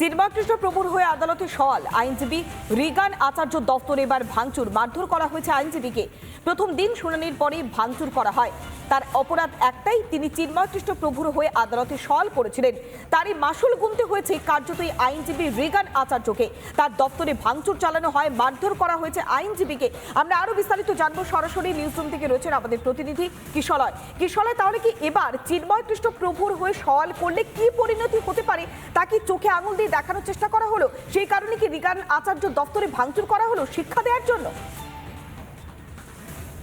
চিন্ময়কৃষ্ণ প্রভুর হয়ে আদালতে সওয়াল। আইনজীবী রিগান আচার্য দফতরে এবার ভাঙচুর, মারধর করা হয়েছে আইনজীবীকে। প্রথম দিন শুনানির পরে ভাঙচুর করা হয়। তার অপরাধ একটাই, তিনি চিন্ময়কৃষ্ণ প্রভুর হয়ে আদালতে সওয়াল করেছিলেন। তারই মাসুল গুনতে হয়েছে কার্যতই আইনজীবী রিগান আচার্যকে। তার দপ্তরে ভাঙচুর চালানো হয়, মারধর করা হয়েছে আইনজীবীকে। আমরা আরো বিস্তারিত জানবো, সরাসরি নিউজরুম থেকে রয়েছেন আমাদের প্রতিনিধি কিশলয়। কিশলয়, তাহলে কি এবার চিন্ময়কৃষ্ণ প্রভুর হয়ে সওয়াল করলে কি পরিণতি হতে পারে তা কি চোখে আঙুল দিয়ে দেখানোর চেষ্টা করা হলো? সেই কারণে কি রিগান আচার্য দপ্তরে ভাঙচুর করা হলো শিক্ষা দেওয়ার জন্য?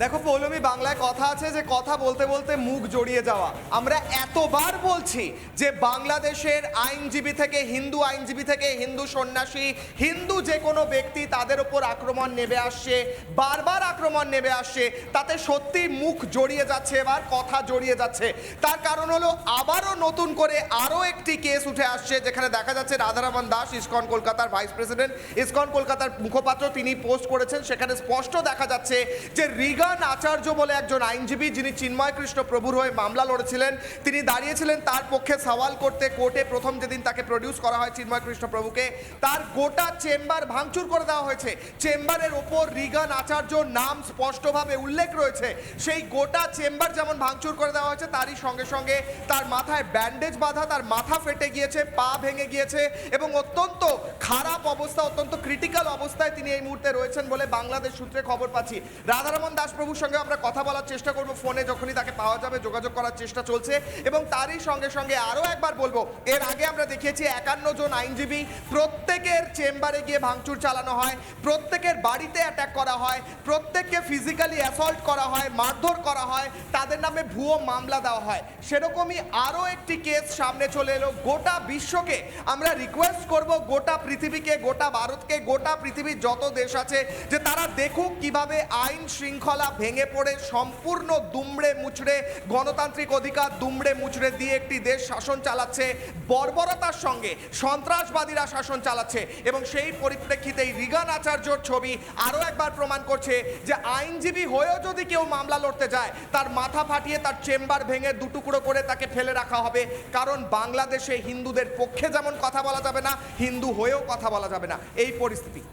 দেখো পৌলমী, বাংলায় কথা আছে যে কথা বলতে বলতে মুখ জড়িয়ে যাওয়া। আমরা এতবার বলছি যে বাংলাদেশের আইনজীবী থেকে হিন্দু আইনজীবী থেকে হিন্দু সন্ন্যাসী, হিন্দু যে কোনো ব্যক্তি, তাদের উপর আক্রমণ নেমে আসছে, বারবার আক্রমণ নেমে আসছে। তাতে সত্যি মুখ জড়িয়ে যাচ্ছে, এবার কথা জড়িয়ে যাচ্ছে। তার কারণ হলো আবারও নতুন করে আরও একটি কেস উঠে আসছে, যেখানে দেখা যাচ্ছে রাধারমন দাস, ইসকন কলকাতার ভাইস প্রেসিডেন্ট, ইসকন কলকাতার মুখপাত্র, তিনি পোস্ট করেছেন। সেখানে স্পষ্ট দেখা যাচ্ছে যে রিগান আচার্য বলে একজন আইনজীবী, যিনি চিন্ময়কৃষ্ণ প্রভুর হয়ে মামলা লড়েছিলেন, তিনি দাঁড়িয়েছিলেন তার পক্ষে সওয়াল করতে কোর্টে। প্রথম যেদিন তাকে প্রডিউস করা হয় চিন্ময়কৃষ্ণ প্রভুকে, তার গোটা চেম্বার ভাঙচুর করে দেওয়া হয়েছে। চেম্বারের ওপর রিগান আচার্যর নাম স্পষ্টভাবে উল্লেখ রয়েছে। সেই গোটা চেম্বার যেমন ভাঙচুর করে দেওয়া হয়েছে, তারই সঙ্গে সঙ্গে তার মাথায় ব্যান্ডেজ বাঁধা, তার মাথা ফেটে গিয়েছে, পা ভেঙে গিয়েছে এবং অত্যন্ত খারাপ অবস্থা, অত্যন্ত ক্রিটিক্যাল অবস্থায় তিনি এই মুহূর্তে রয়েছেন বলে বাংলাদেশ সূত্রে খবর পাচ্ছি। রাধারমন দাস প্রভুর সঙ্গে আমরা কথা বলার চেষ্টা করব, ফোনে যখনই তাকে পাওয়া যাবে যোগাযোগ করার চেষ্টা চলছে। এবং তারই সঙ্গে সঙ্গে আরও একবার বলবো, এর আগে আমরা দেখিয়েছি 51 জন আইনজীবী, প্রত্যেকের চেম্বারে গিয়ে ভাঙচুর চালানো হয়, প্রত্যেকের বাড়িতে অ্যাটাক করা হয়, প্রত্যেককে ফিজিক্যালি অ্যাসল্ট করা হয়, মারধর করা হয়, তাদের নামে ভুয়ো মামলা দেওয়া হয়। সেরকমই আরও একটি কেস সামনে চলে এলো। গোটা বিশ্বকে আমরা রিকোয়েস্ট করব, গোটা পৃথিবীকে, গোটা ভারতকে, গোটা পৃথিবীর যত দেশ আছে, যে তারা দেখুক কিভাবে আইন শৃঙ্খলা ভেঙে পড়ে সম্পূর্ণ দুমড়ে মুচড়ে, গণতান্ত্রিক অধিকার দুমড়ে মুচড়ে দিয়ে একটি দেশ শাসন চালাচ্ছে, বর্বরতার সঙ্গে সন্ত্রাসবাদীরা শাসন চালাচ্ছে। এবং সেই পরিপ্রেক্ষিতে রিগান আচার্যর ছবি আরও একবার প্রমাণ করছে যে আইনজীবী হয়েও যদি কেউ মামলা লড়তে যায়, তার মাথা ফাটিয়ে, তার চেম্বার ভেঙে দুটুকরো করে তাকে ফেলে রাখা হবে। কারণ বাংলাদেশে হিন্দুদের পক্ষে যেমন কথা বলা যাবে না, হিন্দু হয়েও কথা বলা যাবে না, এই পরিস্থিতি।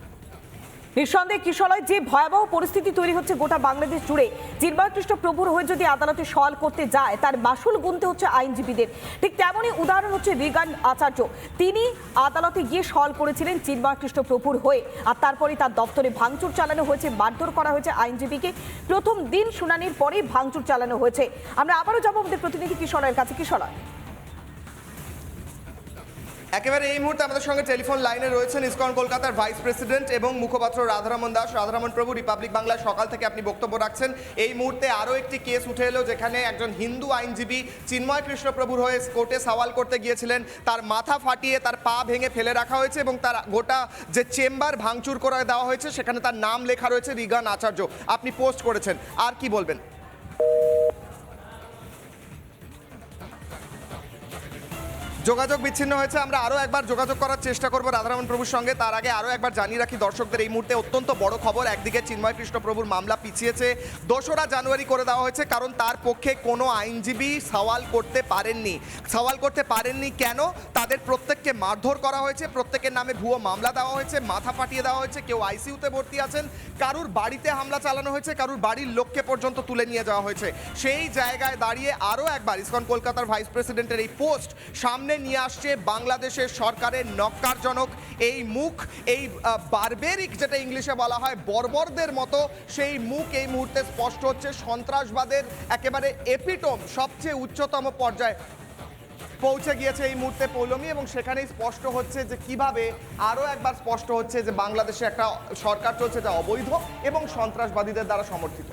নিঃসন্দেহে কিশলয়, যে ভয়াবহ পরিস্থিতি তৈরি হচ্ছে গোটা বাংলাদেশ জুড়ে, চিন্ময়কৃষ্ণ প্রভুর হয়ে যদি আদালতে সওয়াল করতে যায়, তার মাসুল গুনতে হচ্ছে আইনজীবীদের। ঠিক তেমনই উদাহরণ হচ্ছে রিগান আচার্য। তিনি আদালতে গিয়ে সওয়াল করেছিলেন চিন্ময়কৃষ্ণ প্রভুর হয়ে, আর তারপরে তার দপ্তরে ভাঙচুর চালানো হয়েছে, মারধর করা হয়েছে আইনজীবীকে। প্রথম দিন শুনানির পরেই ভাঙচুর চালানো হয়েছে। আমরা আবারও যাবো আমাদের প্রতিনিধি কিশলয়ের কাছে। কিশলয়, একেবারে এই মুহূর্তে আমাদের সঙ্গে টেলিফোন লাইনে রয়েছেন ইসকন কলকাতার ভাইস প্রেসিডেন্ট এবং মুখপাত্র রাধারমন দাস। রাধারমন প্রভু, রিপাবলিক বাংলায় সকাল থেকে আপনি বক্তব্য রাখছেন। এই মুহূর্তে আরও একটি কেস উঠে এলো, যেখানে একজন হিন্দু আইনজীবী চিন্ময়কৃষ্ণ প্রভুর হয়ে কোর্টে সওয়াল করতে গিয়েছিলেন। তার মাথা ফাটিয়ে, তার পা ভেঙে ফেলে রাখা হয়েছে এবং তার গোটা যে চেম্বার ভাঙচুর করে দেওয়া হয়েছে, সেখানে তার নাম লেখা রয়েছে রিগান আচার্য। আপনি পোস্ট করেছেন, আর কি বলবেন? যোগাযোগ বিচ্ছিন্ন হয়েছে, আমরা আরও একবার যোগাযোগ করার চেষ্টা করবো রাধারমন প্রভুর সঙ্গে। তার আগে আরও একবার জানিয়ে রাখি দর্শকদের, এই মুহূর্তে অত্যন্ত বড় খবর। একদিকে চিন্ময়কৃষ্ণ প্রভুর মামলা পিছিয়েছে, 2রা জানুয়ারি করে দেওয়া হয়েছে, কারণ তার পক্ষে কোনো আইনজীবী সওয়াল করতে পারেননি। সওয়াল করতে পারেননি কেন? তাদের প্রত্যেককে মারধর করা হয়েছে, প্রত্যেকের নামে ভুয়ো মামলা দেওয়া হয়েছে, মাথা ফাটিয়ে দেওয়া হয়েছে, কেউ আইসিইউতে ভর্তি আছেন, কারুর বাড়িতে হামলা চালানো হয়েছে, কারুর বাড়ির লোককে পর্যন্ত তুলে নিয়ে যাওয়া হয়েছে। সেই জায়গায় দাঁড়িয়ে আরও একবার ইসকন কলকাতার ভাইস প্রেসিডেন্টের এই পোস্ট সামনে নিয়ে আসছে বাংলাদেশের সরকারের নক্কারজনক এই মুখ, এই বারবেরিক, যেটা ইংলিশে বলা হয় বর্বরদের মতো, সেই মুখ এই মুহূর্তে স্পষ্ট হচ্ছে। সন্ত্রাসবাদের একেবারে এপিটম, সবচেয়ে উচ্চতম পর্যায়ে পৌঁছে গিয়েছে এই মুহূর্তে পৌলমী। এবং সেখানেই স্পষ্ট হচ্ছে যে কিভাবে, আরও একবার স্পষ্ট হচ্ছে যে বাংলাদেশে একটা সরকার চলছে যা অবৈধ এবং সন্ত্রাসবাদীদের দ্বারা সমর্থিত।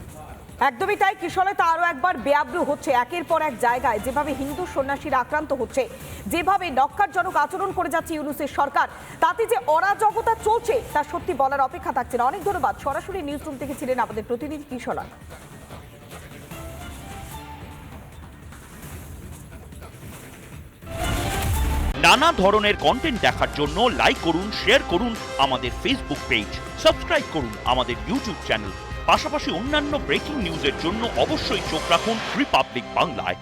একদমই তাই কিশলয়, তা আরো একবার বেআব্রু হচ্ছে একের পর এক জায়গায়। যেভাবে হিন্দু সন্ন্যাসীরা আক্রান্ত হচ্ছে, যেভাবে নক্কারজনক আচরণ করে যাচ্ছে ইউনূসের সরকার, তাতে যে অরাজকতা চলছে তা সত্যি বলার অপেক্ষা থাকছে না। অনেক ধন্যবাদ। সরাসরি নিউজরুম থেকে ছিলেন আমাদের প্রতিনিধি কিশলয়। নানা ধরনের কন্টেন্ট দেখার জন্য লাইক করুন, শেয়ার করুন আমাদের ফেসবুক পেজ, সাবস্ক্রাইব করুন আমাদের ইউটিউব চ্যানেল। পাশাপাশি অন্যান্য ব্রেকিং নিউজের জন্য অবশ্যই চোখ রাখুন রিপাবলিক বাংলায়।